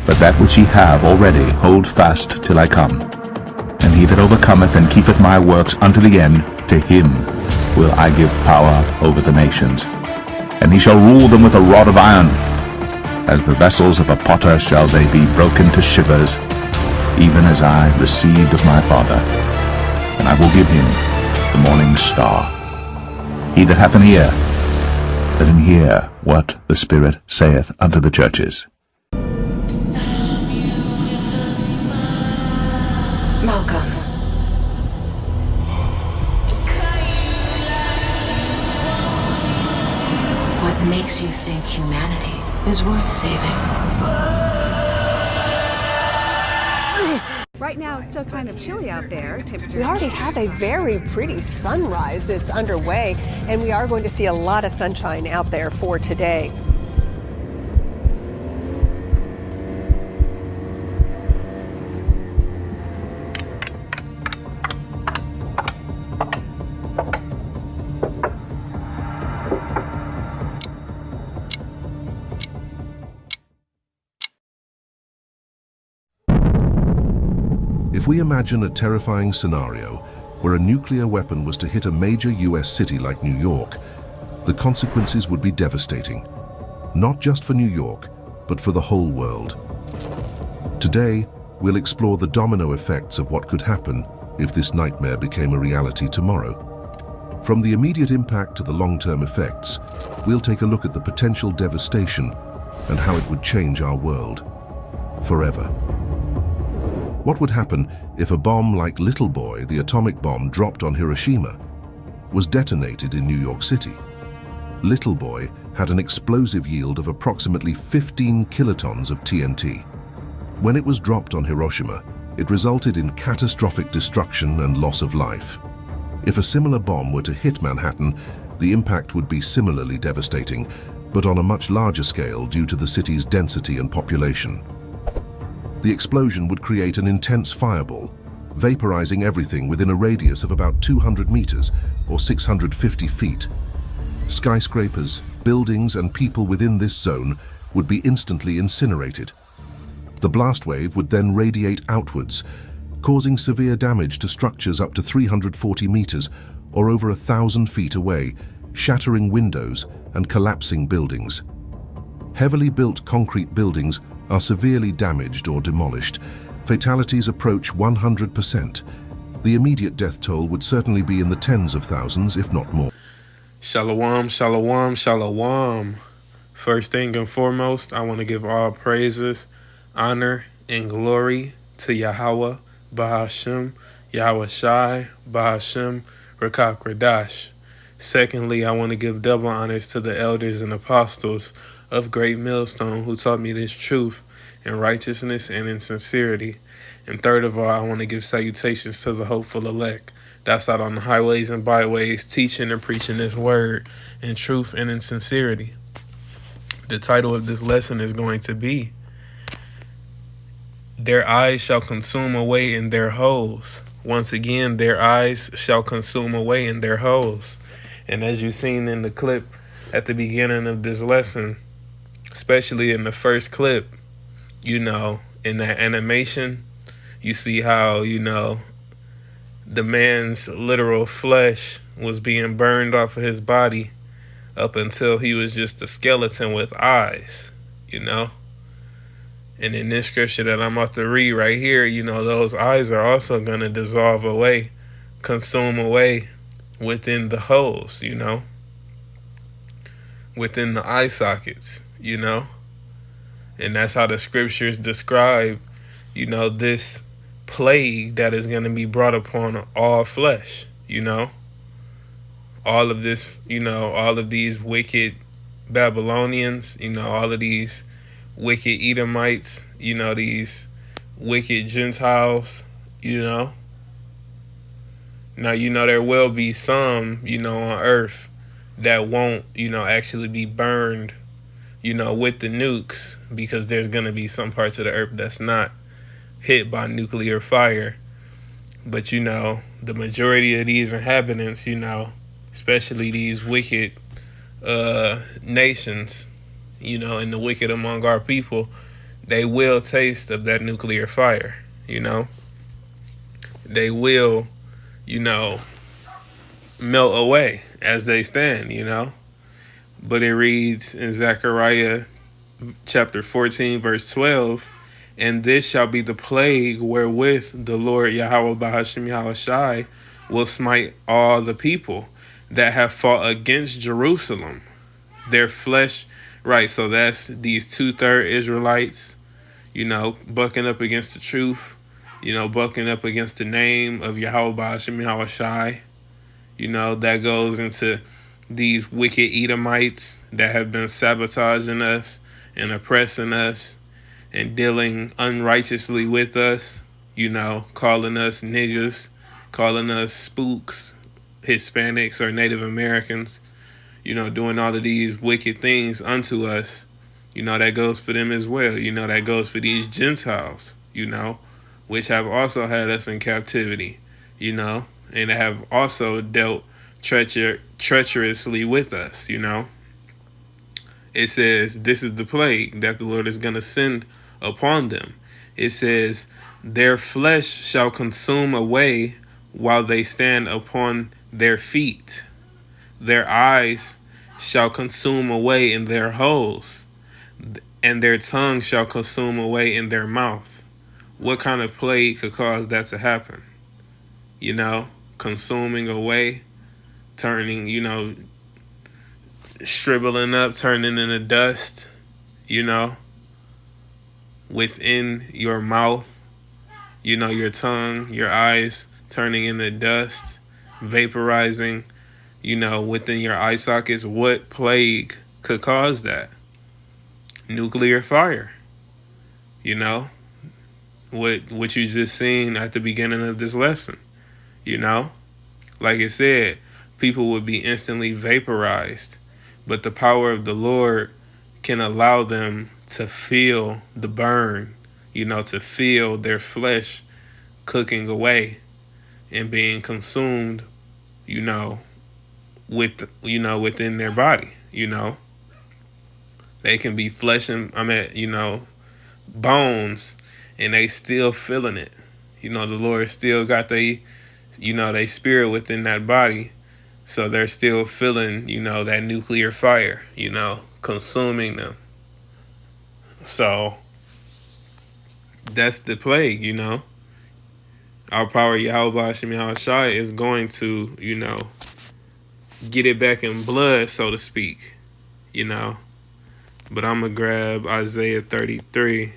But that which ye have already hold fast till I come. And he that overcometh and keepeth my works unto the end, to him will I give power over the nations. And he shall rule them with a rod of iron. As the vessels of a potter shall they be broken to shivers, even as I received of my Father. And I will give him the morning star. He that hath an ear, let him hear what the Spirit saith unto the churches. Malcolm. What makes you think humanity is worth saving? Right now, it's still kind of chilly out there. We already have a very pretty sunrise that's underway, and we are going to see a lot of sunshine out there for today. If we imagine a terrifying scenario where a nuclear weapon was to hit a major US city like New York, the consequences would be devastating, not just for New York, but for the whole world. Today, we'll explore the domino effects of what could happen if this nightmare became a reality tomorrow. From the immediate impact to the long-term effects, we'll take a look at the potential devastation and how it would change our world forever. What would happen if a bomb like Little Boy, the atomic bomb dropped on Hiroshima, was detonated in New York City? Little Boy had an explosive yield of approximately 15 kilotons of TNT. When it was dropped on Hiroshima, it resulted in catastrophic destruction and loss of life. If a similar bomb were to hit Manhattan, the impact would be similarly devastating, but on a much larger scale due to the city's density and population. The explosion would create an intense fireball, vaporizing everything within a radius of about 200 meters or 650 feet. Skyscrapers, buildings, and people within this zone would be instantly incinerated. The blast wave would then radiate outwards, causing severe damage to structures up to 340 meters or over 1,000 feet away, shattering windows and collapsing buildings. Heavily built concrete buildings are severely damaged or demolished. Fatalities approach 100%. The immediate death toll would certainly be in the tens of thousands, if not more. Shalom, shalom, shalom. First thing and foremost, I want to give all praises, honor, and glory to Yahweh, Bahashem, Yahweh Shai, Bahashem, Rakak Radash. Secondly, I want to give double honors to the elders and apostles of Great Millstone who taught me this truth in righteousness and in sincerity. And third of all, I want to give salutations to the hopeful elect that's out on the highways and byways teaching and preaching this word in truth and in sincerity. The title of this lesson is going to be Their Eyes Shall Consume Away in Their Holes. Once again, their eyes shall consume away in their holes. And as you've seen in the clip at the beginning of this lesson, especially in the first clip, in that animation, you see how, the man's literal flesh was being burned off of his body up until he was just a skeleton with eyes, And in this scripture that I'm about to read right here, those eyes are also going to dissolve away, consume away within the holes, within the eye sockets, And that's how the scriptures describe, this plague that is going to be brought upon all flesh, All of this, all of these wicked Babylonians, all of these wicked Edomites, these wicked Gentiles, Now, there will be some, on earth that won't, actually be burned, with the nukes, because there's going to be some parts of the earth that's not hit by nuclear fire. But, the majority of these inhabitants, especially these wicked nations, and the wicked among our people, they will taste of that nuclear fire, you know. They will, you know, melt away as they stand, you know. But it reads in Zechariah chapter 14, verse 12, and this shall be the plague wherewith the Lord Yahweh Bahashim Yahushai will smite all the people that have fought against Jerusalem. Their flesh, right, so that's these 2/3 Israelites, you know, bucking up against the truth, you know, bucking up against the name of Yahweh Bahashim Yahushai. You know, that goes into these wicked Edomites that have been sabotaging us and oppressing us and dealing unrighteously with us, you know, calling us niggas, calling us spooks, Hispanics or Native Americans, you know, doing all of these wicked things unto us. You know, that goes for them as well. You know, that goes for these Gentiles, you know, which have also had us in captivity, you know, and have also dealt treacherously with us, you know. It says, this is the plague that the Lord is going to send upon them. It says, their flesh shall consume away while they stand upon their feet. Their eyes shall consume away in their holes, and their tongue shall consume away in their mouth. What kind of plague could cause that to happen? You know, consuming away, turning, you know, shriveling up, turning into dust, you know, within your mouth, you know, your tongue, your eyes turning into dust, vaporizing, you know, within your eye sockets. What plague could cause that? Nuclear fire, you know, what you just seen at the beginning of this lesson, you know, like it said, people would be instantly vaporized, but the power of the Lord can allow them to feel the burn, you know, to feel their flesh cooking away and being consumed, you know, with, you know, within their body, you know. They can be flesh and, you know, bones, and they still feeling it. You know, the Lord still got they, you know, they spirit within that body. So they're still feeling, you know, that nuclear fire, you know, consuming them. So that's the plague, you know. Our power, Yahweh Shem Yahushai, is going to, you know, get it back in blood, so to speak, you know. But I'm going to grab Isaiah 33.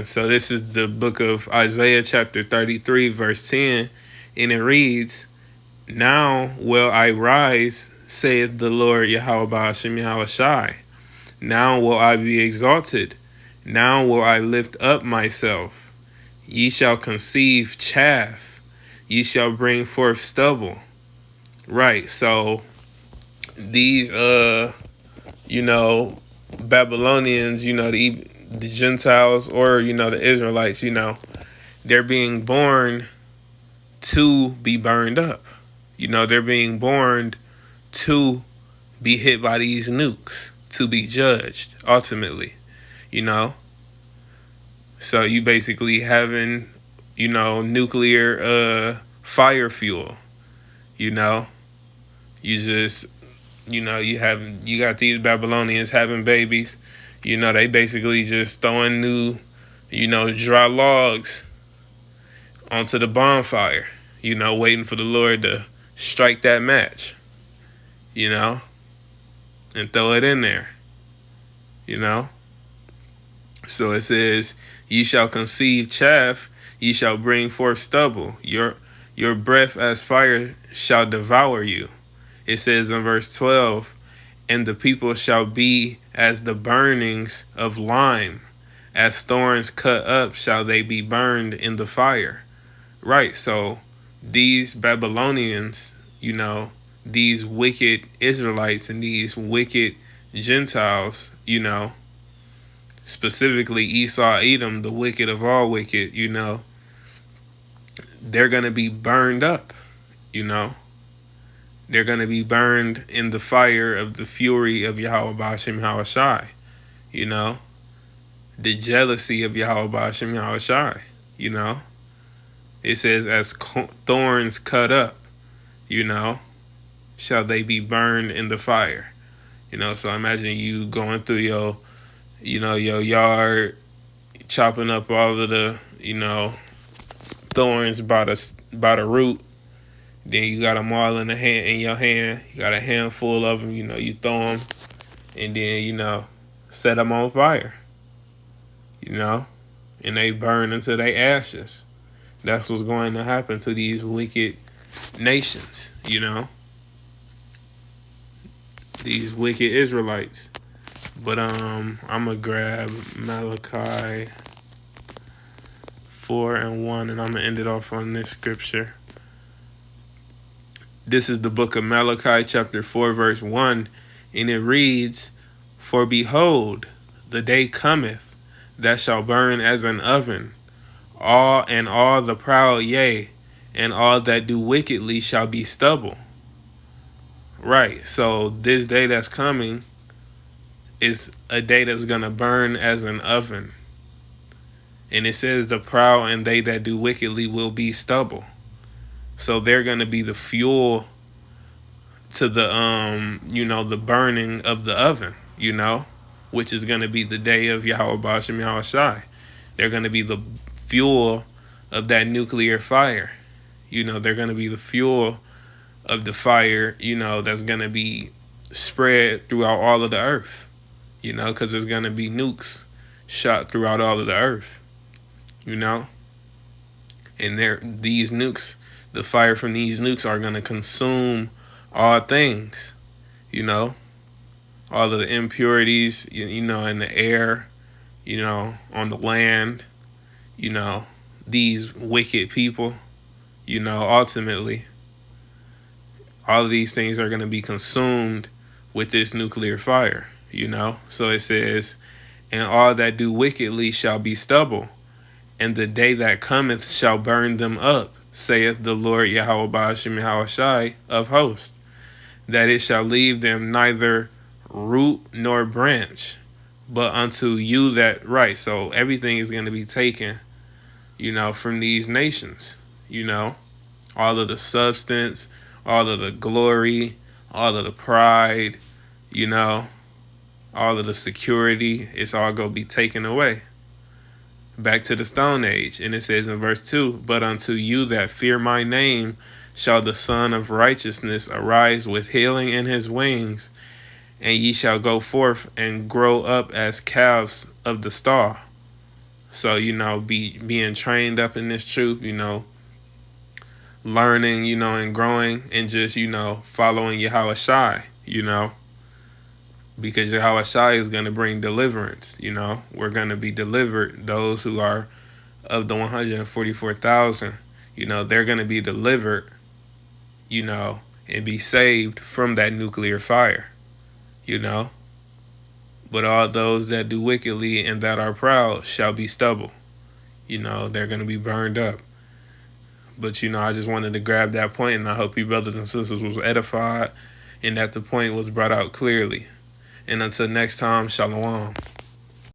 So this is the book of Isaiah chapter 33 verse 10, and it reads, now will I rise, saith the Lord Yahweh Ba'ashem Yahushai. Now will I be exalted. Now will I lift up myself. Ye shall conceive chaff. Ye shall bring forth stubble. Right, so these, you know, Babylonians, you know, the Gentiles, or, you know, the Israelites, you know, they're being born to be burned up. You know, they're being born to be hit by these nukes, to be judged ultimately, you know. So you basically having, you know, nuclear fire fuel, you know. You just, you know, you got these Babylonians having babies. You know, they basically just throwing new, you know, dry logs onto the bonfire, you know, waiting for the Lord to strike that match, you know, and throw it in there, you know. So it says, ye shall conceive chaff, ye shall bring forth stubble. Your breath as fire shall devour you. It says in verse 12, and the people shall be as the burnings of lime, as thorns cut up shall they be burned in the fire. Right, so these Babylonians, you know, these wicked Israelites and these wicked Gentiles, you know, specifically Esau, Edom, the wicked of all wicked, you know, they're going to be burned up, you know. They're going to be burned in the fire of the fury of Yahweh Ba'ashem Yahushai. You know, the jealousy of Yahweh Ba'ashem Yahushai. You know, it says, as thorns cut up, you know, shall they be burned in the fire. You know, so imagine you going through your, you know, your yard, chopping up all of the, you know, thorns by the root. Then you got them all in your hand. You got a handful of them. You know, you throw them, and then, you know, set them on fire. You know, and they burn into their ashes. That's what's going to happen to these wicked nations. You know, these wicked Israelites. But I'm gonna grab Malachi 4:1, and I'm gonna end it off on this scripture. This is the book of Malachi, chapter 4, verse 1, and it reads, "For behold, the day cometh that shall burn as an oven, all the proud, yea, and all that do wickedly shall be stubble." Right, so this day that's coming is a day that's gonna burn as an oven. And it says the proud and they that do wickedly will be stubble. So they're going to be the fuel to the, you know, the burning of the oven, you know, which is going to be the day of Yahweh Ba'ashem Yahushai. They're going to be the fuel of that nuclear fire. You know, they're going to be the fuel of the fire, you know, that's going to be spread throughout all of the earth, you know, because there's going to be nukes shot throughout all of the earth, you know, and these nukes, the fire from these nukes are going to consume all things, you know, all of the impurities, you know, in the air, you know, on the land, you know, these wicked people, you know, ultimately, all of these things are going to be consumed with this nuclear fire, you know. So it says, and all that do wickedly shall be stubble, and the day that cometh shall burn them up, saith the Lord Yahweh Ba'ashem Yahushai of hosts, that it shall leave them neither root nor branch, but unto you that right. So everything is going to be taken, you know, from these nations, you know, all of the substance, all of the glory, all of the pride, you know, all of the security, it's all going to be taken away. Back to the Stone Age. And it says in verse 2, but unto you that fear my name shall the Son of Righteousness arise with healing in his wings, and ye shall go forth and grow up as calves of the stall. So, you know, being trained up in this truth, you know, learning, you know, and growing, and just, you know, following Yahushai, you know, because Yahushai is going to bring deliverance, you know. We're going to be delivered. Those who are of the 144,000, you know, they're going to be delivered, you know, and be saved from that nuclear fire, you know. But all those that do wickedly and that are proud shall be stubble. You know, they're going to be burned up. But, you know, I just wanted to grab that point, and I hope you brothers and sisters was edified and that the point was brought out clearly. And until next time, shalom.